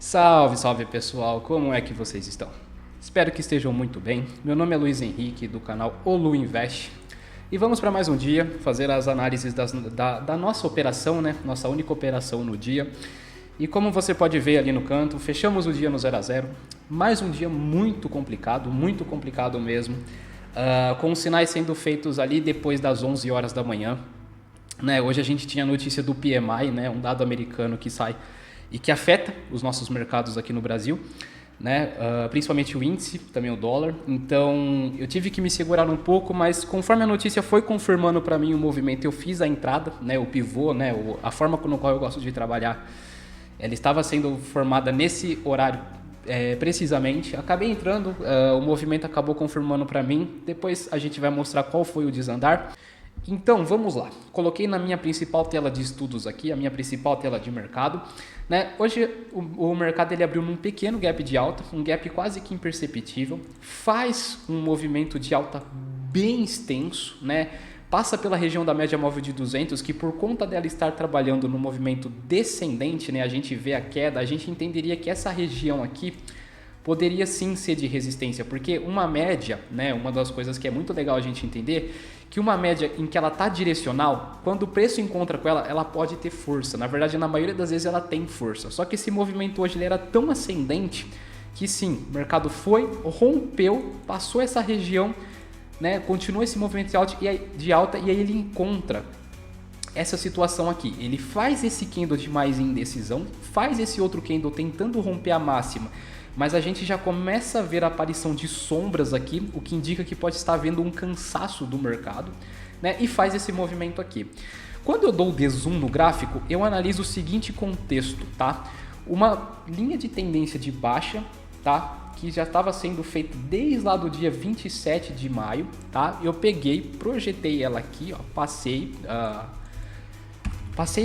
Salve, salve pessoal, como é que vocês estão? Espero que estejam muito bem. Meu nome é Luiz Henrique, do canal Olu Invest. E vamos para mais um dia fazer as análises da nossa operação, né? Nossa única operação no dia. E como você pode ver ali no canto, fechamos o dia no 0 a 0. Mais um dia muito complicado mesmo. Com os sinais sendo feitos ali depois das 11 horas da manhã. Né? Hoje a gente tinha a notícia do PMI, né? Um dado americano que sai e que afeta os nossos mercados aqui no Brasil, né? Principalmente o índice, também o dólar. Então eu tive que me segurar um pouco, mas conforme a notícia foi confirmando para mim o movimento, eu fiz a entrada, né? O pivô, né? A forma com qual eu gosto de trabalhar, ela estava sendo formada nesse horário precisamente. Acabei entrando, o movimento acabou confirmando para mim. Depois a gente vai mostrar qual foi o desandar. Então vamos lá, coloquei na minha principal tela de estudos aqui, a minha principal tela de mercado, né? Hoje o mercado ele abriu num pequeno gap de alta, um gap quase que imperceptível, faz um movimento de alta bem extenso, né? Passa pela região da média móvel de 200, que por conta dela estar trabalhando no movimento descendente, né? A gente vê a queda, a gente entenderia que essa região aqui poderia sim ser de resistência, porque uma média, né, uma das coisas que é muito legal a gente entender, que uma média em que ela está direcional, quando o preço encontra com ela, ela pode ter força. Na verdade, na maioria das vezes ela tem força. Só que esse movimento hoje ele era tão ascendente que sim, o mercado foi, rompeu, passou essa região, né, continuou esse movimento de alta e aí ele encontra essa situação aqui. Ele faz esse candle de mais indecisão, faz esse outro candle tentando romper a máxima, mas a gente já começa a ver a aparição de sombras aqui, o que indica que pode estar havendo um cansaço do mercado, né? E faz esse movimento aqui. Quando eu dou o dezoom no gráfico, eu analiso o seguinte contexto, tá? Uma linha de tendência de baixa, tá? Que já estava sendo feita desde lá do dia 27 de maio, tá? Eu peguei, projetei ela aqui, ó, passei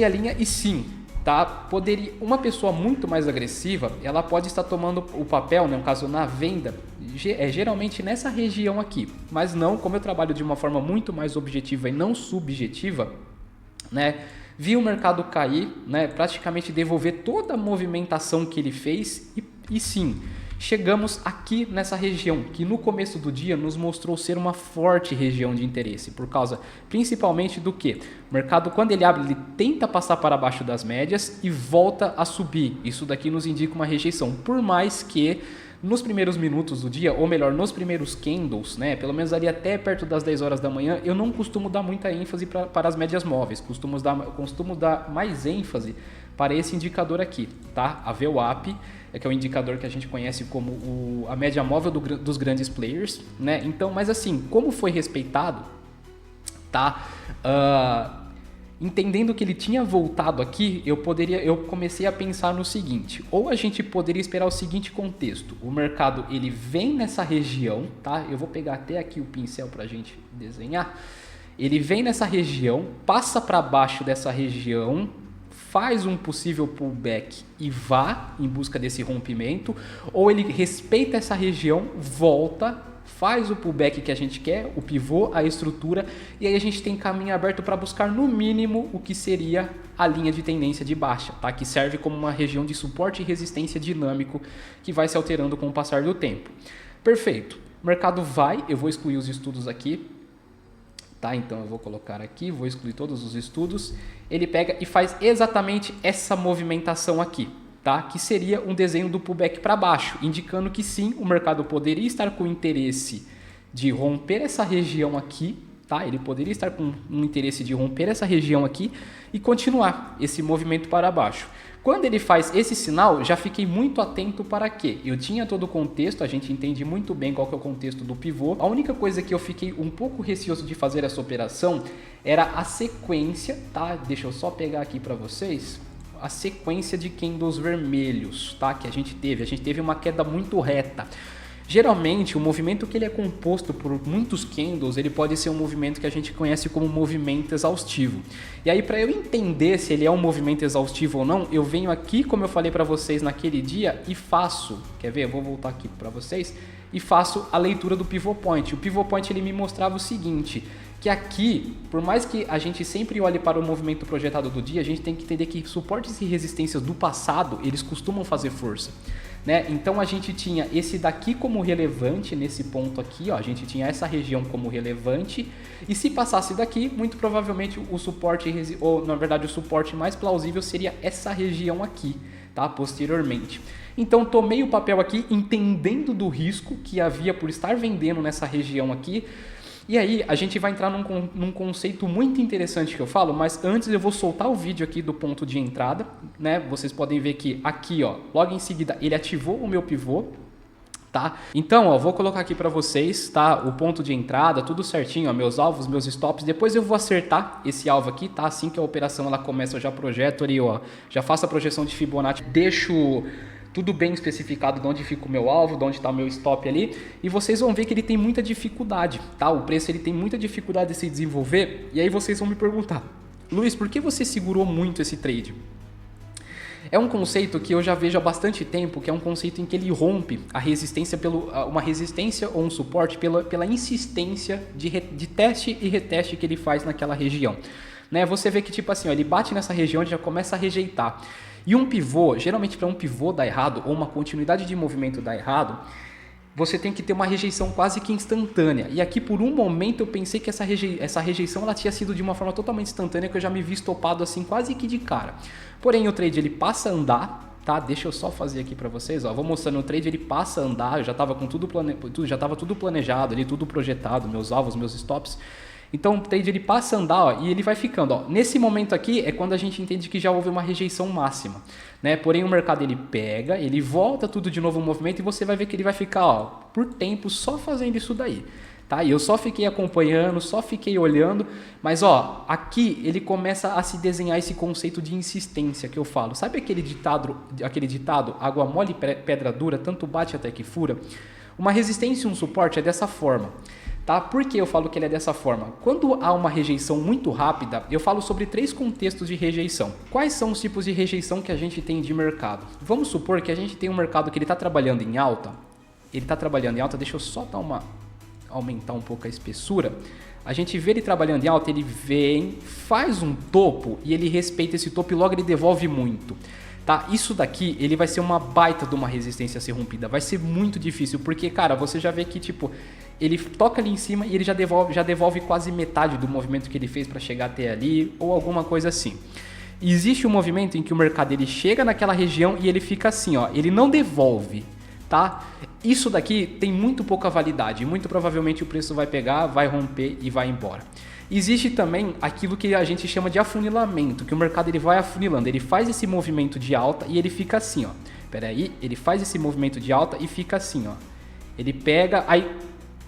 a linha e sim, tá? Poderia, uma pessoa muito mais agressiva, ela pode estar tomando o papel, né, no caso na venda, geralmente nessa região aqui, mas não, como eu trabalho de uma forma muito mais objetiva e não subjetiva, né, vi o mercado cair, né, praticamente devolver toda a movimentação que ele fez e sim, chegamos aqui nessa região, que no começo do dia nos mostrou ser uma forte região de interesse, por causa principalmente do que? O mercado, quando ele abre, ele tenta passar para baixo das médias e volta a subir. Isso daqui nos indica uma rejeição, por mais que nos primeiros minutos do dia, ou melhor, nos primeiros candles, né, pelo menos ali até perto das 10 horas da manhã, eu não costumo dar muita ênfase para as médias móveis, costumo dar mais ênfase para esse indicador aqui, tá? A VWAP, que é o indicador que a gente conhece como a média móvel dos grandes players, né? Então, mas assim, como foi respeitado, tá? Entendendo que ele tinha voltado aqui, eu comecei a pensar no seguinte: ou a gente poderia esperar o seguinte contexto: o mercado ele vem nessa região, tá? Eu vou pegar até aqui o pincel para a gente desenhar. Ele vem nessa região, passa para baixo dessa região, faz um possível pullback e vá em busca desse rompimento, ou ele respeita essa região, volta, faz o pullback que a gente quer, o pivô, a estrutura, e aí a gente tem caminho aberto para buscar no mínimo o que seria a linha de tendência de baixa, tá? Que serve como uma região de suporte e resistência dinâmico que vai se alterando com o passar do tempo. Perfeito. O mercado vai, eu vou excluir os estudos aqui, tá? Então eu vou colocar aqui, vou excluir todos os estudos. Ele pega e faz exatamente essa movimentação aqui, tá? Que seria um desenho do pullback para baixo, indicando que sim, o mercado poderia estar com interesse de romper essa região aqui, tá? Ele poderia estar com um interesse de romper essa região aqui e continuar esse movimento para baixo. Quando ele faz esse sinal, já fiquei muito atento para quê? Eu tinha todo o contexto, a gente entende muito bem qual que é o contexto do pivô. A única coisa que eu fiquei um pouco receoso de fazer essa operação era a sequência, tá? Deixa eu só pegar aqui para vocês a sequência de candles vermelhos, tá? Que a gente teve uma queda muito reta. Geralmente, o movimento que ele é composto por muitos candles, ele pode ser um movimento que a gente conhece como movimento exaustivo. E aí, para eu entender se ele é um movimento exaustivo ou não, eu venho aqui, como eu falei para vocês naquele dia, e faço, quer ver? Eu vou voltar aqui para vocês, e faço a leitura do pivot point. O pivot point ele me mostrava o seguinte, que aqui, por mais que a gente sempre olhe para o movimento projetado do dia, a gente tem que entender que suportes e resistências do passado, eles costumam fazer força. Né? Então a gente tinha esse daqui como relevante nesse ponto aqui, ó, a gente tinha essa região como relevante, e se passasse daqui, muito provavelmente o suporte, ou na verdade o suporte mais plausível seria essa região aqui, tá? Posteriormente. Então tomei o papel aqui entendendo do risco que havia por estar vendendo nessa região aqui. E aí a gente vai entrar num conceito muito interessante que eu falo, mas antes eu vou soltar o vídeo aqui do ponto de entrada, né? Vocês podem ver que aqui, ó, logo em seguida ele ativou o meu pivô, tá? Então, ó, vou colocar aqui para vocês, tá? O ponto de entrada, tudo certinho, ó, meus alvos, meus stops. Depois eu vou acertar esse alvo aqui, tá? Assim que a operação ela começa, eu já projeto ali, ó, já faço a projeção de Fibonacci, deixo tudo bem especificado de onde fica o meu alvo, de onde está o meu stop ali, e vocês vão ver que ele tem muita dificuldade, tá? O preço ele tem muita dificuldade de se desenvolver, e aí vocês vão me perguntar, Luiz, por que você segurou muito esse trade? É um conceito que eu já vejo há bastante tempo, que é um conceito em que ele rompe a resistência uma resistência ou um suporte pela insistência de teste e reteste que ele faz naquela região. Né? Você vê que tipo assim, ó, ele bate nessa região e já começa a rejeitar. E um pivô, geralmente para um pivô dar errado ou uma continuidade de movimento dar errado, você tem que ter uma rejeição quase que instantânea. E aqui por um momento eu pensei que essa rejeição ela tinha sido de uma forma totalmente instantânea, que eu já me vi estopado assim quase que de cara. Porém o trade ele passa a andar, tá? Deixa eu só fazer aqui para vocês, ó. Vou mostrando o trade, ele passa a andar, eu já estava com tudo planejado, ali tudo projetado, meus alvos, meus stops. Então o trade ele passa a andar, ó, e ele vai ficando. Ó. Nesse momento aqui é quando a gente entende que já houve uma rejeição máxima. Né? Porém o mercado ele pega, ele volta tudo de novo no movimento e você vai ver que ele vai ficar ó, por tempo só fazendo isso daí. Tá? E eu só fiquei acompanhando, só fiquei olhando, mas ó, aqui ele começa a se desenhar esse conceito de insistência que eu falo. Sabe aquele ditado, água mole e pedra dura, tanto bate até que fura? Uma resistência e um suporte é dessa forma. Tá? Por que eu falo que ele é dessa forma? Quando há uma rejeição muito rápida, eu falo sobre 3 contextos de rejeição. Quais são os tipos de rejeição que a gente tem de mercado? Vamos supor que a gente tem um mercado que ele está trabalhando em alta. Deixa eu só aumentar um pouco a espessura. A gente vê ele trabalhando em alta, ele vem, faz um topo e ele respeita esse topo e logo ele devolve muito. Tá? Isso daqui, ele vai ser uma baita de uma resistência a ser rompida. Vai ser muito difícil, porque, cara, você já vê que, tipo, ele toca ali em cima e ele já devolve quase metade do movimento que ele fez para chegar até ali, ou alguma coisa assim. Existe um movimento em que o mercado ele chega naquela região e ele fica assim, ó, ele não devolve, tá? Isso daqui tem muito pouca validade, muito provavelmente o preço vai pegar, vai romper e vai embora. Existe também aquilo que a gente chama de afunilamento, que o mercado ele vai afunilando, ele faz esse movimento de alta e ele fica assim, ó. Peraí, ele faz esse movimento de alta e fica assim, ó. Ele pega, aí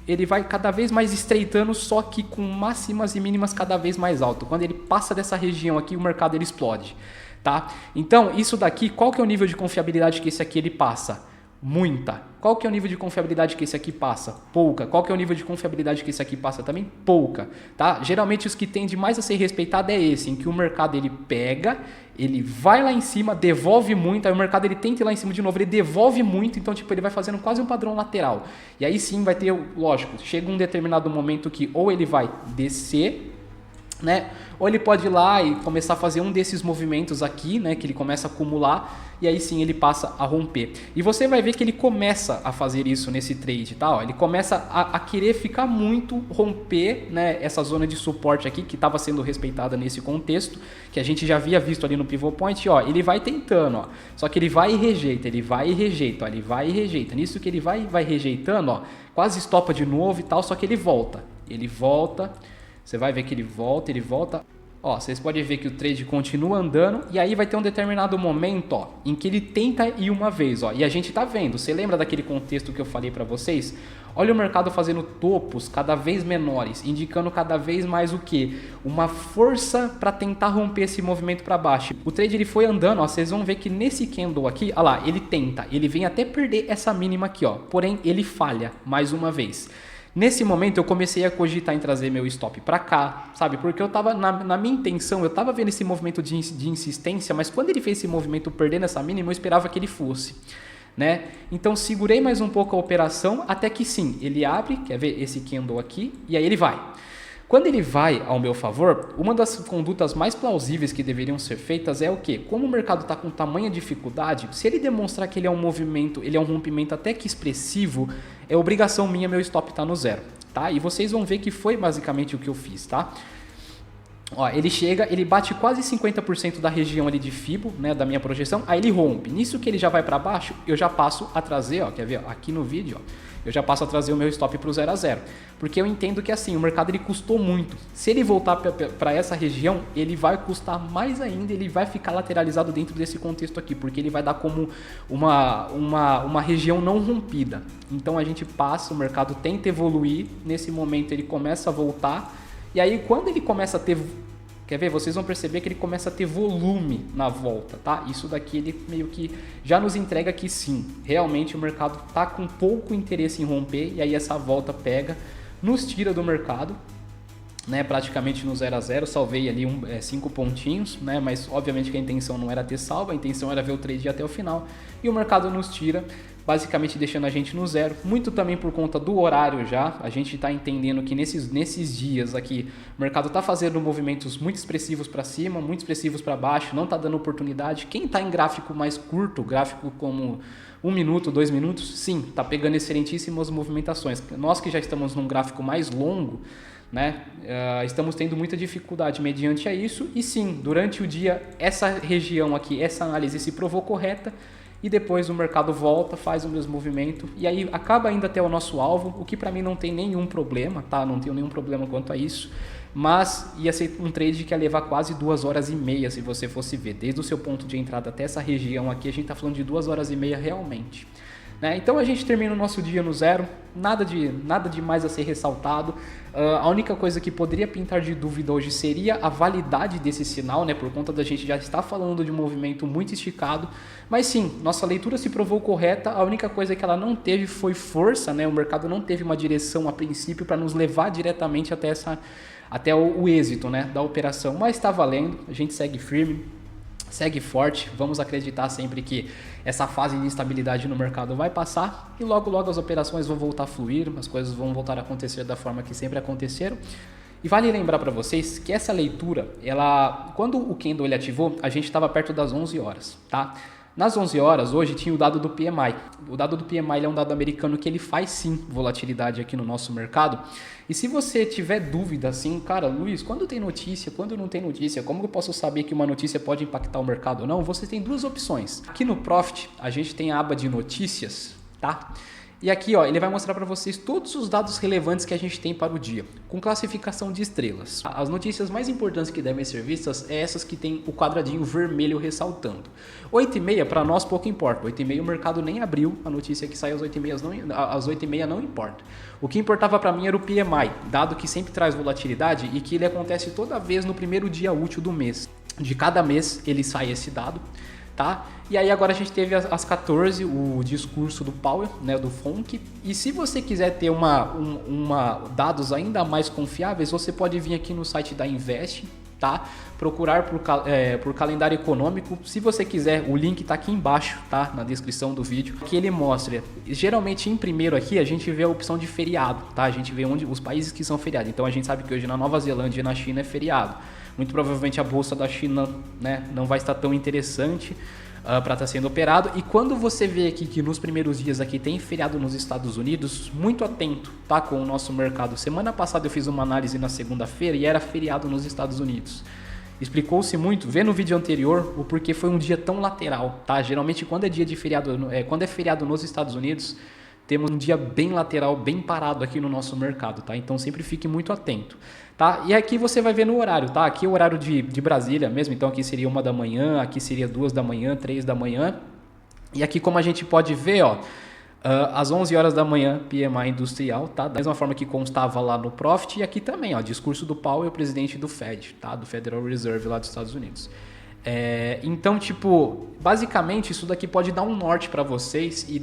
ele vai cada vez mais estreitando, só que com máximas e mínimas cada vez mais alto. Quando ele passa dessa região aqui, o mercado ele explode, tá? Então, isso daqui, qual que é o nível de confiabilidade que esse aqui ele passa? Muita. Qual que é o nível de confiabilidade que esse aqui passa? Pouca. Qual que é o nível de confiabilidade que esse aqui passa também? Pouca, tá? Geralmente os que tendem mais a ser respeitado é esse, em que o mercado ele pega, ele vai lá em cima, devolve muito, aí o mercado ele tenta ir lá em cima de novo, ele devolve muito, então tipo ele vai fazendo quase um padrão lateral. E aí sim vai ter, lógico, chega um determinado momento que ou ele vai descer, né? Ou ele pode ir lá e começar a fazer um desses movimentos aqui, né? Que ele começa a acumular e aí sim ele passa a romper. E você vai ver que ele começa a fazer isso nesse trade, tá? Ó, ele começa a querer ficar muito, romper, né? Essa zona de suporte aqui que estava sendo respeitada nesse contexto, que a gente já havia visto ali no pivot point, ó. Ele vai tentando, ó. Só que ele vai e rejeita, ele vai e rejeita, ó, ele vai e rejeita. Nisso que ele vai rejeitando, ó, quase estopa de novo e tal, só que ele volta. Ele volta. Você vai ver que ele volta. Ó, vocês podem ver que o trade continua andando e aí vai ter um determinado momento, ó, em que ele tenta ir uma vez, ó. E a gente tá vendo, você lembra daquele contexto que eu falei para vocês? Olha o mercado fazendo topos cada vez menores, indicando cada vez mais o que? Uma força para tentar romper esse movimento para baixo. O trade ele foi andando, ó, vocês vão ver que nesse candle aqui, ó lá, ele tenta, ele vem até perder essa mínima aqui, ó. Porém, ele falha mais uma vez. Nesse momento eu comecei a cogitar em trazer meu stop para cá, sabe? Porque eu tava na minha intenção, eu tava vendo esse movimento de insistência, mas quando ele fez esse movimento perdendo essa mínima, eu esperava que ele fosse, né? Então segurei mais um pouco a operação até que sim, ele abre, quer ver esse candle aqui, e aí ele vai. Quando ele vai ao meu favor, uma das condutas mais plausíveis que deveriam ser feitas é o quê? Como o mercado está com tamanha dificuldade, se ele demonstrar que ele é um movimento, ele é um rompimento até que expressivo, é obrigação minha meu stop estar no zero, tá? E vocês vão ver que foi basicamente o que eu fiz, tá? Ó, ele chega, ele bate quase 50% da região ali de Fibo, né, da minha projeção, aí ele rompe. Nisso que ele já vai para baixo, eu já passo a trazer, ó, quer ver, ó, aqui no vídeo, ó, eu já passo a trazer o meu stop para o 0 a 0, porque eu entendo que assim, o mercado ele custou muito. Se ele voltar para essa região, ele vai custar mais ainda, ele vai ficar lateralizado dentro desse contexto aqui, porque ele vai dar como uma região não rompida. Então a gente passa, o mercado tenta evoluir, nesse momento ele começa a voltar, e aí quando ele começa a ter, quer ver, vocês vão perceber que ele começa a ter volume na volta, tá? Isso daqui ele meio que já nos entrega que sim, realmente o mercado tá com pouco interesse em romper, e aí essa volta pega, nos tira do mercado, né, praticamente no 0 a 0, salvei ali 5 pontinhos, né, mas obviamente que a intenção não era ter salvo, a intenção era ver o trade até o final, e o mercado nos tira, basicamente deixando a gente no zero, muito também por conta do horário já, a gente está entendendo que nesses dias aqui, o mercado está fazendo movimentos muito expressivos para cima, muito expressivos para baixo, não está dando oportunidade. Quem está em gráfico mais curto, gráfico como 1 minuto, 2 minutos, sim, está pegando excelentíssimas movimentações. Nós que já estamos num gráfico mais longo, né, estamos tendo muita dificuldade mediante a isso, e sim, durante o dia, essa região aqui, essa análise se provou correta, e depois o mercado volta, faz o mesmo movimento, e aí acaba indo até o nosso alvo, o que para mim não tem nenhum problema, tá? Não tenho nenhum problema quanto a isso, mas ia ser um trade que ia levar quase 2h30 se você fosse ver, desde o seu ponto de entrada até essa região aqui, a gente está falando de 2h30 realmente. Né? Então a gente termina o nosso dia no zero, nada de mais a ser ressaltado. A única coisa que poderia pintar de dúvida hoje seria a validade desse sinal, né? Por conta da gente já estar falando de um movimento muito esticado, mas sim, nossa leitura se provou correta. A única coisa que ela não teve foi força, né? O mercado não teve uma direção a princípio para nos levar diretamente até o êxito, né, da operação, mas está valendo, a gente segue firme, segue forte, vamos acreditar sempre que essa fase de instabilidade no mercado vai passar e logo logo as operações vão voltar a fluir, as coisas vão voltar a acontecer da forma que sempre aconteceram. E vale lembrar para vocês que essa leitura, quando o candle ele ativou, a gente estava perto das 11 horas, tá? Nas 11 horas, hoje, tinha o dado do PMI. O dado do PMI é um dado americano que ele faz sim volatilidade aqui no nosso mercado. E se você tiver dúvida assim, cara, Luiz, quando tem notícia, quando não tem notícia, como eu posso saber que uma notícia pode impactar o mercado ou não? Você tem duas opções. Aqui no Profit, a gente tem a aba de notícias, tá? E aqui, ó, ele vai mostrar para vocês todos os dados relevantes que a gente tem para o dia, com classificação de estrelas. As notícias mais importantes que devem ser vistas é essas que tem o quadradinho vermelho ressaltando. 8h30 para nós pouco importa. 8h30 o mercado nem abriu, a notícia que sai às 8h30 não importa. O que importava para mim era o PMI, dado que sempre traz volatilidade e que ele acontece toda vez no primeiro dia útil do mês. De cada mês ele sai esse dado. Tá? E aí agora a gente teve às 14 o discurso do Powell, né, do FONC, e se você quiser ter dados ainda mais confiáveis, você pode vir aqui no site da Invest, tá? Procurar por calendário econômico, se você quiser, o link está aqui embaixo, tá? Na descrição do vídeo, que ele mostra, geralmente em primeiro aqui a gente vê a opção de feriado, tá? A gente vê os países que são feriados, então a gente sabe que hoje na Nova Zelândia e na China é feriado. Muito provavelmente a bolsa da China, né, não vai estar tão interessante para estar sendo operado. E quando você vê aqui que nos primeiros dias aqui tem feriado nos Estados Unidos, muito atento, tá, com o nosso mercado. Semana passada eu fiz uma análise na segunda-feira e era feriado nos Estados Unidos. Explicou-se muito, vê no vídeo anterior o porquê foi um dia tão lateral, tá? Geralmente quando é dia de feriado, quando é feriado nos Estados Unidos, temos um dia bem lateral, bem parado aqui no nosso mercado, tá? Então sempre fique muito atento, tá? E aqui você vai ver no horário, tá? Aqui é o horário de Brasília mesmo, então aqui seria 1 da manhã, aqui seria 2 da manhã, 3 da manhã. E aqui como a gente pode ver, ó, às 11 horas da manhã, PMI industrial, tá? Da mesma forma que constava lá no Profit, e aqui também, ó, discurso do Powell, presidente do Fed, tá? Do Federal Reserve lá dos Estados Unidos. Então, tipo, basicamente isso daqui pode dar um norte para vocês e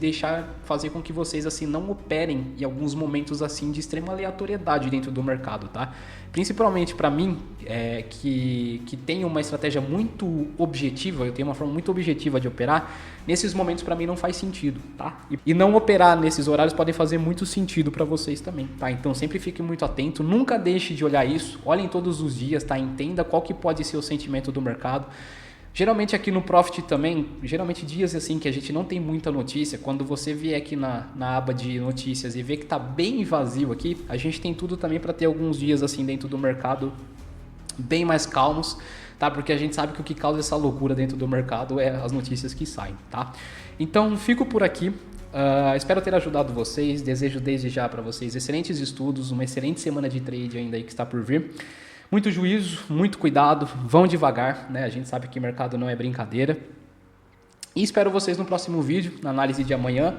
fazer com que vocês assim não operem em alguns momentos assim de extrema aleatoriedade dentro do mercado, tá? Principalmente para mim, que tem uma estratégia muito objetiva, eu tenho uma forma muito objetiva de operar, nesses momentos para mim não faz sentido, tá? E não operar nesses horários pode fazer muito sentido para vocês também, tá? Então sempre fique muito atento, nunca deixe de olhar isso, olhem todos os dias, tá? Entenda qual que pode ser o sentimento do mercado. Geralmente aqui no Profit também, geralmente dias assim que a gente não tem muita notícia, quando você vier aqui na aba de notícias e ver que tá bem vazio aqui, a gente tem tudo também para ter alguns dias assim dentro do mercado bem mais calmos, tá? Porque a gente sabe que o que causa essa loucura dentro do mercado é as notícias que saem, tá? Então fico por aqui. Espero ter ajudado vocês, desejo desde já para vocês excelentes estudos, uma excelente semana de trade ainda aí que está por vir. Muito juízo, muito cuidado, vão devagar, né? A gente sabe que mercado não é brincadeira. E espero vocês no próximo vídeo, na análise de amanhã,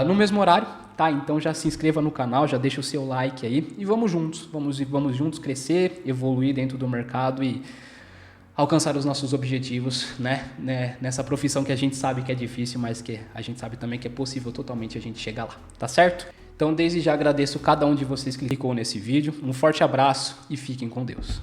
no mesmo horário, tá? Então já se inscreva no canal, já deixa o seu like aí e vamos juntos, vamos juntos crescer, evoluir dentro do mercado e alcançar os nossos objetivos, né? Nessa profissão que a gente sabe que é difícil, mas que a gente sabe também que é possível totalmente a gente chegar lá, tá certo? Então, desde já agradeço cada um de vocês que clicou nesse vídeo. Um forte abraço e fiquem com Deus.